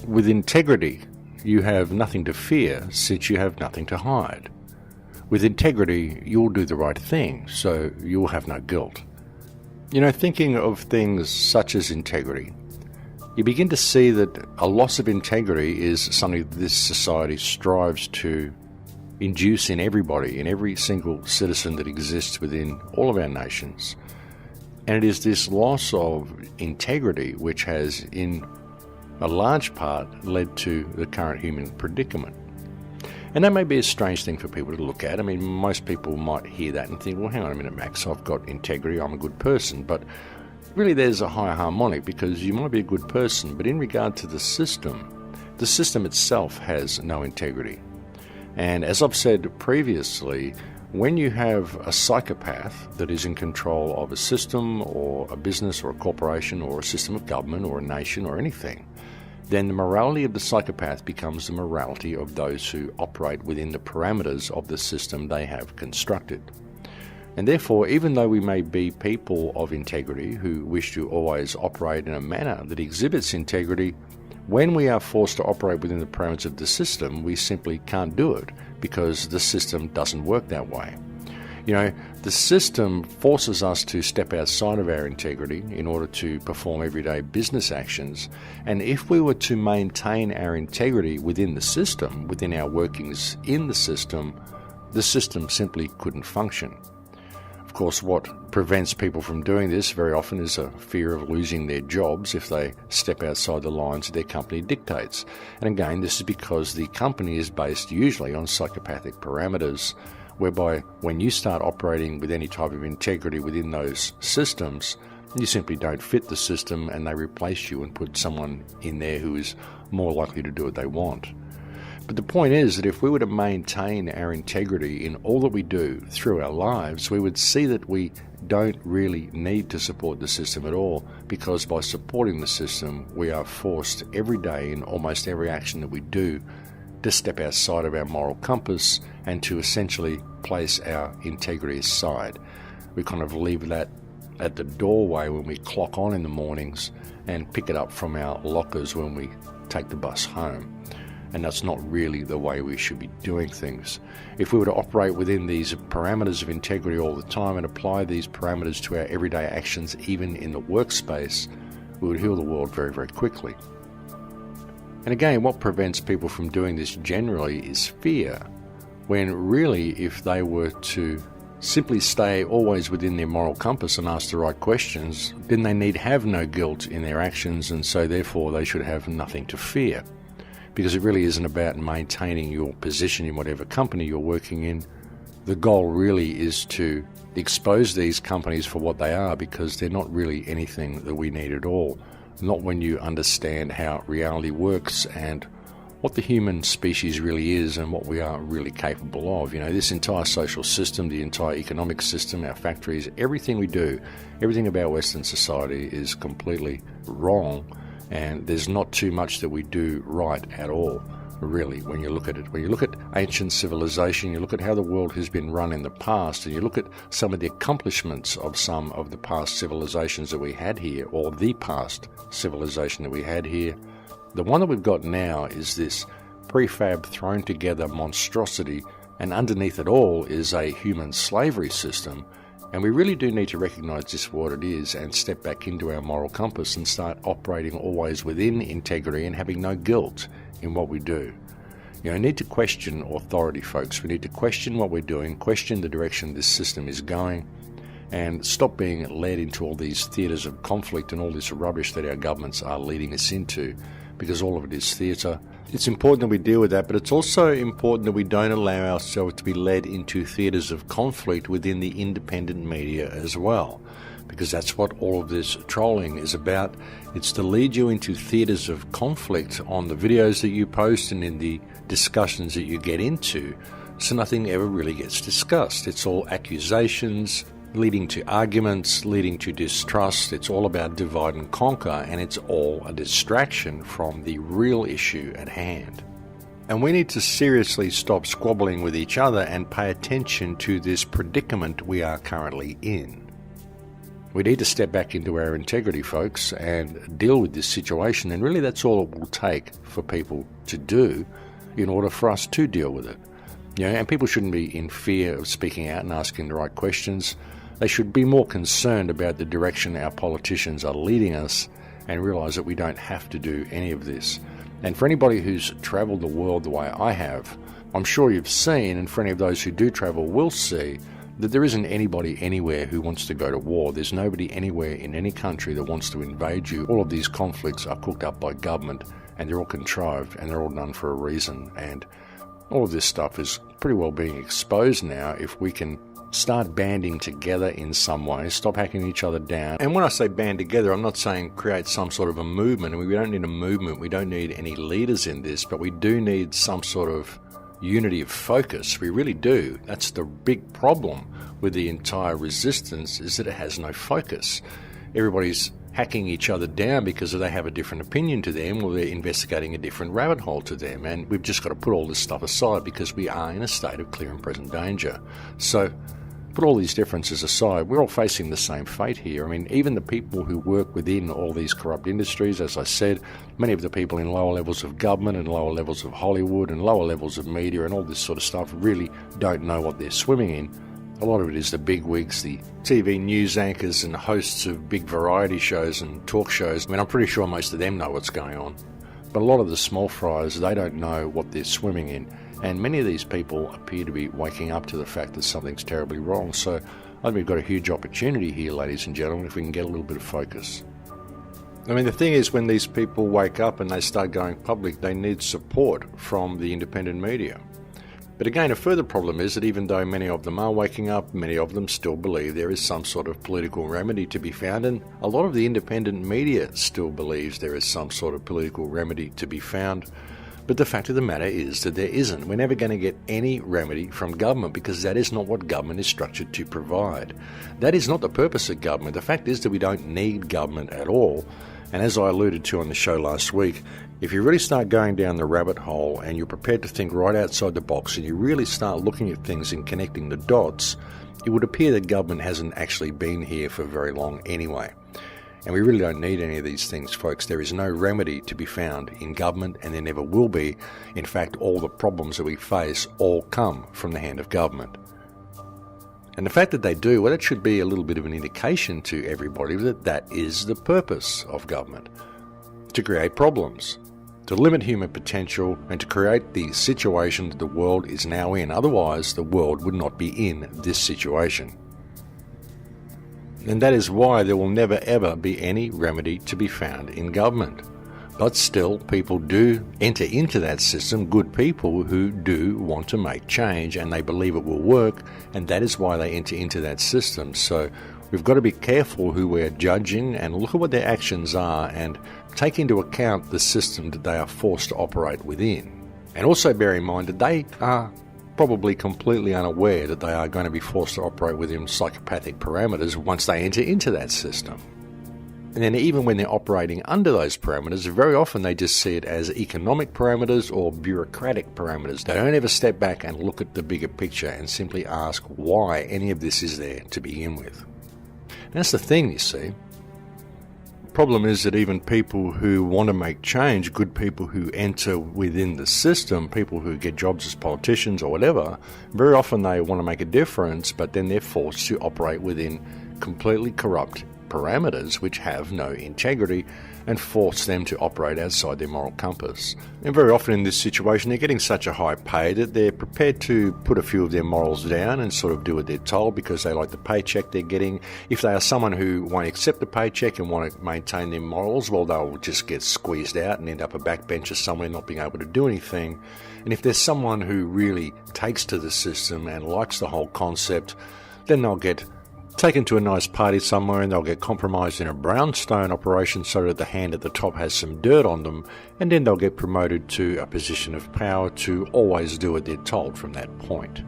With integrity, you have nothing to fear since you have nothing to hide. With integrity, you'll do the right thing, so you'll have no guilt. Thinking of things such as integrity, you begin to see that a loss of integrity is something this society strives to induce in everybody, in every single citizen that exists within all of our nations. And it is this loss of integrity which has, in a large part, led to the current human predicament. And that may be a strange thing for people to look at. I mean, most people might hear that and think, well, hang on a minute, Max, I've got integrity, I'm a good person. But really there's a higher harmonic, because you might be a good person, but in regard to the system itself has no integrity. And as I've said previously, when you have a psychopath that is in control of a system or a business or a corporation or a system of government or a nation or anything, then the morality of the psychopath becomes the morality of those who operate within the parameters of the system they have constructed. And therefore, even though we may be people of integrity who wish to always operate in a manner that exhibits integrity, when we are forced to operate within the parameters of the system, we simply can't do it because the system doesn't work that way. The system forces us to step outside of our integrity in order to perform everyday business actions. And if we were to maintain our integrity within the system, within our workings in the system simply couldn't function. Of course, what prevents people from doing this very often is a fear of losing their jobs if they step outside the lines their company dictates. And again, this is because the company is based usually on psychopathic parameters, whereby when you start operating with any type of integrity within those systems, you simply don't fit the system and they replace you and put someone in there who is more likely to do what they want. But the point is that if we were to maintain our integrity in all that we do through our lives, we would see that we don't really need to support the system at all, because by supporting the system, we are forced every day in almost every action that we do to step outside of our moral compass and to essentially place our integrity aside. We kind of leave that at the doorway when we clock on in the mornings and pick it up from our lockers when we take the bus home. And that's not really the way we should be doing things. If we were to operate within these parameters of integrity all the time and apply these parameters to our everyday actions, even in the workspace, we would heal the world very, very quickly. And again, what prevents people from doing this generally is fear, when really if they were to simply stay always within their moral compass and ask the right questions, then they need have no guilt in their actions, and so therefore they should have nothing to fear. Because it really isn't about maintaining your position in whatever company you're working in. The goal really is to expose these companies for what they are, because they're not really anything that we need at all. Not when you understand how reality works and what the human species really is and what we are really capable of. This entire social system, the entire economic system, our factories, everything we do, everything about Western society is completely wrong. And there's not too much that we do right at all, really, when you look at it. When you look at ancient civilization, you look at how the world has been run in the past, and you look at some of the accomplishments of some of the past civilizations that we had here, or the past civilization that we had here, the one that we've got now is this prefab thrown together monstrosity, and underneath it all is a human slavery system. And we really do need to recognise this for what it is and step back into our moral compass and start operating always within integrity and having no guilt in what we do. We need to question authority, folks. We need to question what we're doing, question the direction this system is going, and stop being led into all these theatres of conflict and all this rubbish that our governments are leading us into, because all of it is theatre. It's important that we deal with that, but it's also important that we don't allow ourselves to be led into theatres of conflict within the independent media as well, because that's what all of this trolling is about. It's to lead you into theatres of conflict on the videos that you post and in the discussions that you get into, so nothing ever really gets discussed. It's all accusations, leading to arguments, leading to distrust. It's all about divide and conquer, and it's all a distraction from the real issue at hand. And we need to seriously stop squabbling with each other and pay attention to this predicament we are currently in. We need to step back into our integrity, folks, and deal with this situation, and really that's all it will take for people to do in order for us to deal with it. And people shouldn't be in fear of speaking out and asking the right questions. They should be more concerned about the direction our politicians are leading us and realise that we don't have to do any of this. And for anybody who's travelled the world the way I have, I'm sure you've seen, and for any of those who do travel will see, that there isn't anybody anywhere who wants to go to war. There's nobody anywhere in any country that wants to invade you. All of these conflicts are cooked up by government, and they're all contrived, and they're all done for a reason. And all of this stuff is pretty well being exposed now if we can start banding together in some way, stop hacking each other down. And when I say band together, I'm not saying create some sort of a movement. We don't need a movement. We don't need any leaders in this, but we do need some sort of unity of focus. We really do. That's the big problem with the entire resistance, is that it has no focus. Everybody's hacking each other down because they have a different opinion to them, or they're investigating a different rabbit hole to them. And we've just got to put all this stuff aside because we are in a state of clear and present danger. So put all these differences aside, we're all facing the same fate here. I mean, even the people who work within all these corrupt industries, as I said, many of the people in lower levels of government and lower levels of Hollywood and lower levels of media and all this sort of stuff really don't know what they're swimming in. A lot of it is the bigwigs, the TV news anchors and hosts of big variety shows and talk shows. I mean, I'm pretty sure most of them know what's going on. But a lot of the small fries, they don't know what they're swimming in. And many of these people appear to be waking up to the fact that something's terribly wrong. So I think we've got a huge opportunity here, ladies and gentlemen, if we can get a little bit of focus. I mean, the thing is, when these people wake up and they start going public, they need support from the independent media. But again, a further problem is that even though many of them are waking up, many of them still believe there is some sort of political remedy to be found, and a lot of the independent media still believes there is some sort of political remedy to be found. But the fact of the matter is that there isn't. We're never going to get any remedy from government because that is not what government is structured to provide. That is not the purpose of government. The fact is that we don't need government at all. And as I alluded to on the show last week, if you really start going down the rabbit hole and you're prepared to think right outside the box and you really start looking at things and connecting the dots, it would appear that government hasn't actually been here for very long anyway. And we really don't need any of these things, folks. There is no remedy to be found in government, and there never will be. In fact, all the problems that we face all come from the hand of government. And the fact that they do, well, that should be a little bit of an indication to everybody that that is the purpose of government. To create problems, to limit human potential, and to create the situation that the world is now in. Otherwise, the world would not be in this situation. And that is why there will never ever be any remedy to be found in government. But still, people do enter into that system, good people who do want to make change and they believe it will work, and that is why they enter into that system. So we've got to be careful who we're judging and look at what their actions are and take into account the system that they are forced to operate within. And also bear in mind that they are probably completely unaware that they are going to be forced to operate within psychopathic parameters once they enter into that system. And then even when they're operating under those parameters, very often they just see it as economic parameters or bureaucratic parameters. They don't ever step back and look at the bigger picture and simply ask why any of this is there to begin with. And that's the thing, you see. The problem is that even people who want to make change, good people who enter within the system, people who get jobs as politicians or whatever, very often they want to make a difference, but then they're forced to operate within completely corrupt parameters which have no integrity and force them to operate outside their moral compass. And very often in this situation they're getting such a high pay that they're prepared to put a few of their morals down and sort of do what they're told because they like the paycheck they're getting. If they are someone who won't accept the paycheck and want to maintain their morals, well, they'll just get squeezed out and end up a backbencher somewhere not being able to do anything. And if there's someone who really takes to the system and likes the whole concept, then they'll get taken to a nice party somewhere and they'll get compromised in a brownstone operation so that the hand at the top has some dirt on them, and then they'll get promoted to a position of power to always do what they're told from that point.